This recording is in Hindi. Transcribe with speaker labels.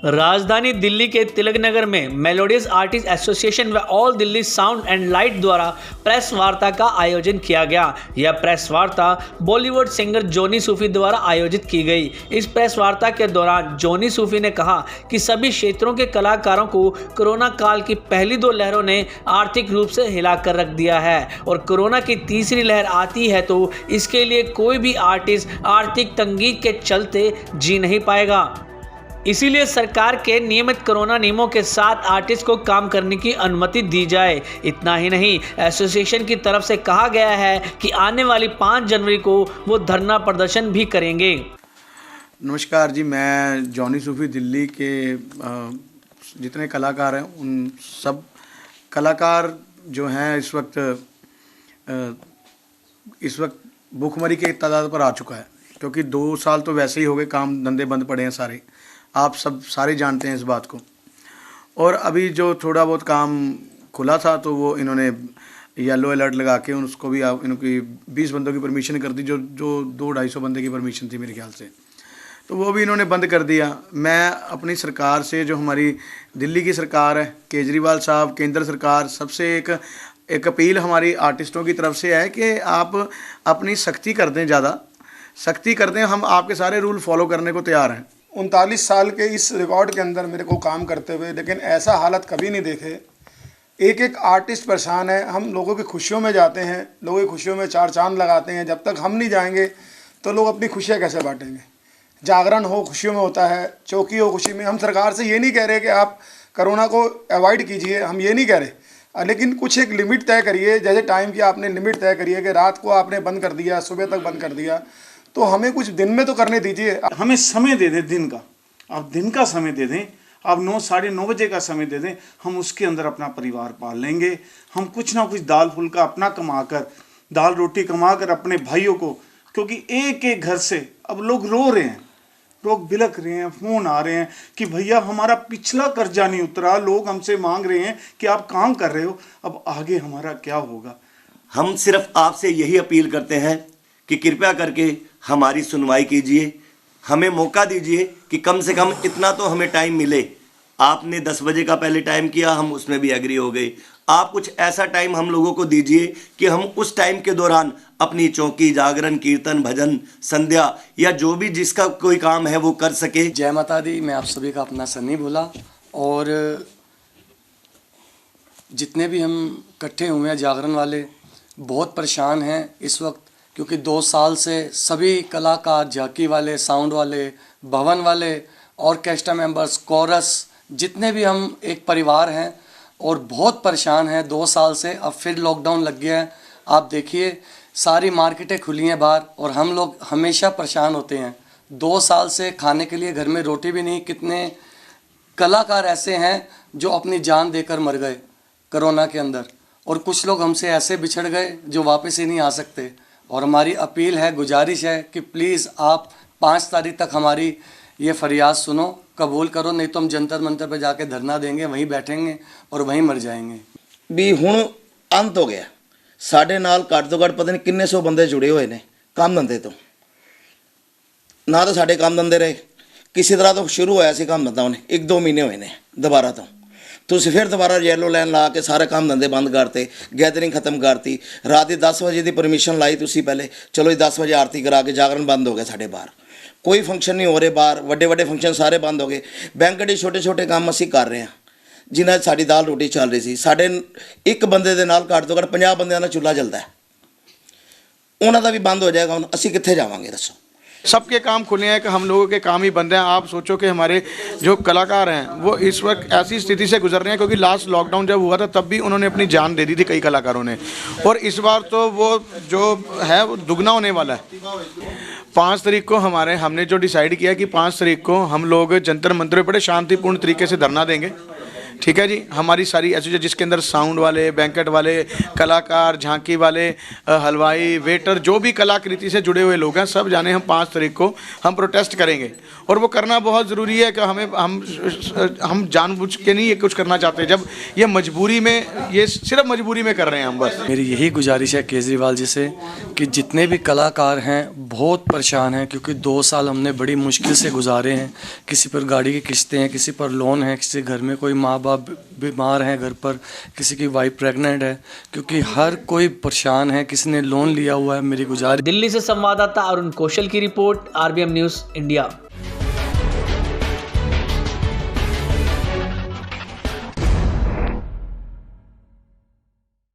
Speaker 1: राजधानी दिल्ली के तिलक नगर में मेलोडियस आर्टिस्ट एसोसिएशन व all Delhi sound and light द्वारा प्रेस वार्ता का आयोजन किया गया। यह प्रेस वार्ता बॉलीवुड सिंगर जॉनी सूफी द्वारा आयोजित की गई। इस प्रेस वार्ता के दौरान जॉनी सूफी ने कहा कि सभी क्षेत्रों के कलाकारों को कोरोना काल की पहली दो लहरों ने आर्थिक रूप से हिलाकर रख दिया है और कोरोना की तीसरी लहर आती है तो इसके लिए कोई भी आर्टिस्ट आर्थिक तंगी के चलते जी नहीं पाएगा। इसीलिए सरकार के नियमित कोरोना नियमों के साथ आर्टिस्ट को काम करने की अनुमति दी जाए। इतना ही नहीं, एसोसिएशन की तरफ से कहा गया है कि आने वाली 5 जनवरी को वो धरना प्रदर्शन भी करेंगे।
Speaker 2: नमस्कार जी, मैं जॉनी सूफी दिल्ली के जितने कलाकार हैं उन सब कलाकार जो हैं इस वक्त भूखमरी के तादाद पर आ चुका है, क्योंकि 2 साल तो वैसे ही हो गए, काम धंधे बंद पड़े हैं सारे, आप सब सारे जानते हैं इस बात को। और अभी जो थोड़ा बहुत काम खुला था तो वो इन्होंने येलो अलर्ट लगा के उसको भी इनकी 20 बंदों की परमिशन कर दी, जो 200-250 बंदे की परमिशन थी मेरे ख्याल से, तो वो भी इन्होंने बंद कर दिया। मैं अपनी सरकार से, जो हमारी दिल्ली की सरकार है, केजरीवाल साहब, केंद्र सरकार, सबसे एक अपील हमारी आर्टिस्टों की तरफ से है कि आप अपनी सख्ती कर दें, ज़्यादा सख्ती कर दें। हम आपके सारे रूल फॉलो करने को तैयार हैं।
Speaker 3: 39 साल के इस रिकॉर्ड के अंदर मेरे को काम करते हुए, लेकिन ऐसा हालत कभी नहीं देखे। एक एक आर्टिस्ट परेशान है। हम लोगों की खुशियों में जाते हैं, लोगों की खुशियों में 4 चांद लगाते हैं। जब तक हम नहीं जाएंगे तो लोग अपनी खुशियाँ कैसे बांटेंगे। जागरण हो खुशियों में होता है, चौकी हो खुशी में। हम सरकार से ये नहीं कह रहे कि आप कोरोना को अवॉइड कीजिए, हम ये नहीं कह रहे, लेकिन कुछ एक लिमिट तय करिए। जैसे टाइम की आपने लिमिट तय करी है कि रात को आपने बंद कर दिया, सुबह तक बंद कर दिया, तो हमें कुछ दिन में तो करने दीजिए।
Speaker 4: हमें समय दे दें दिन का, आप दिन का समय दे दें, आप 9 साढ़े 9 बजे का समय दे दें, हम उसके अंदर अपना परिवार पाल लेंगे। हम कुछ ना कुछ दाल फुल्का अपना कमाकर, दाल रोटी कमाकर अपने भाइयों को, क्योंकि एक एक घर से अब लोग रो रहे हैं, लोग बिलख रहे हैं, फ़ोन आ रहे हैं कि भैया हमारा पिछला कर्जा नहीं उतरा। लोग हमसे मांग रहे हैं कि आप काम कर रहे हो, अब आगे हमारा क्या होगा।
Speaker 5: हम सिर्फ आपसे यही अपील करते हैं कि कृपया करके हमारी सुनवाई कीजिए, हमें मौका दीजिए कि कम से कम इतना तो हमें टाइम मिले। आपने 10 बजे का पहले टाइम किया, हम उसमें भी एग्री हो गए। आप कुछ ऐसा टाइम हम लोगों को दीजिए कि हम उस टाइम के दौरान अपनी चौकी, जागरण, कीर्तन, भजन, संध्या या जो भी जिसका कोई काम है वो कर सके।
Speaker 6: जय माता दी। मैं आप सभी का अपना सन्नी भोला, और जितने भी हम इकट्ठे हुए हैं जागरण वाले, बहुत परेशान हैं इस वक्त, क्योंकि 2 साल से सभी कलाकार, झांकी वाले, साउंड वाले, भवन वाले, ऑर्केस्ट्रा मेंबर्स, कोरस, जितने भी हम एक परिवार हैं और बहुत परेशान हैं 2 साल से। अब फिर लॉकडाउन लग गया है। आप देखिए सारी मार्केटें खुली हैं बाहर, और हम लोग हमेशा परेशान होते हैं। 2 साल से खाने के लिए घर में रोटी भी नहीं। कितने कलाकार ऐसे हैं जो अपनी जान देकर मर गए कोरोना के अंदर, और कुछ लोग हमसे ऐसे बिछड़ गए जो वापस ही नहीं आ सकते। और हमारी अपील है, गुजारिश है कि प्लीज़ आप 5 तारीख तक हमारी ये फरियाद सुनो, कबूल करो, नहीं तो हम जंतर मंतर पे जाके धरना देंगे, वहीं बैठेंगे और वहीं मर जाएंगे।
Speaker 7: भी हुण अंत हो गया। साढ़े नाल घੱਟ ਤੋਂ ਘੱਟ पता नहीं किन्ने 100 बंदे जुड़े हुए ने काम धंधे तो, ना तो साढ़े काम धंधे रहे, किसी तरह तो शुरू होया सी काम धंधा, उन्हें 1-2 महीने हुए ने दोबारा तो फिर दोबारा येलो लाइन ला के सारे काम धंधे बंद करते, गैदरिंग खत्म करती। रात की 10 बजे की परमिशन लाई तुसी पहले, चलो 10 बजे आरती करा के जागरण बंद हो गया साढ़े बाहर, कोई फंक्शन नहीं हो रहे बाहर, वड्डे वड्डे फंक्शन सारे बंद हो गए। बैंक के छोटे छोटे काम असीं कर रहे हैं जिन्हां साडी दाल रोटी चल रही सी। साडे एक बंदे दे नाल घੱਟ ਤੋਂ घੱਟ 50 बंदियां दा चूल्हा चलदा है, उन्हां दा भी बंद हो जाएगा। हुण असीं कित्थे जावांगे दसो।
Speaker 3: सबके काम खुले हैं कि हम लोगों के काम ही बंद हैं। आप सोचो कि हमारे जो कलाकार हैं वो इस वक्त ऐसी स्थिति से गुजर रहे हैं, क्योंकि लास्ट लॉकडाउन जब हुआ था तब भी उन्होंने अपनी जान दे दी थी कई कलाकारों ने, और इस बार तो वो जो है वो दुगना होने वाला है। 5 तारीख को हमने जो डिसाइड किया कि 5 तारीख को हम लोग जंतर मंतर पे बड़े शांतिपूर्ण तरीके से धरना देंगे
Speaker 2: ठीक है जी। हमारी सारी एसोसिएशन जिसके अंदर साउंड वाले, बैंकेट वाले, कलाकार, झांकी वाले, हलवाई, वेटर, जो भी कलाकृति से जुड़े हुए लोग हैं, सब जाने हम 5 तारीख को हम प्रोटेस्ट करेंगे। और वो करना बहुत ज़रूरी है कि हम जानबूझ के नहीं ये कुछ करना चाहते, जब ये मजबूरी में, ये सिर्फ मजबूरी में कर रहे हैं हम बस।
Speaker 6: मेरी यही गुजारिश है केजरीवाल जी से कि जितने भी कलाकार हैं बहुत परेशान हैं, क्योंकि 2 साल हमने बड़ी मुश्किल से गुजारे हैं। किसी पर गाड़ी की किस्तें हैं, किसी पर लोन है, किसी घर में कोई माँ बाप बीमार हैं घर पर, किसी की वाइफ प्रेग्नेंट है, क्योंकि हर कोई परेशान है, किसी ने लोन लिया हुआ है। मेरी गुजारिश।
Speaker 1: दिल्ली से संवाददाता अरुण कौशल की रिपोर्ट, RBM न्यूज़ इंडिया।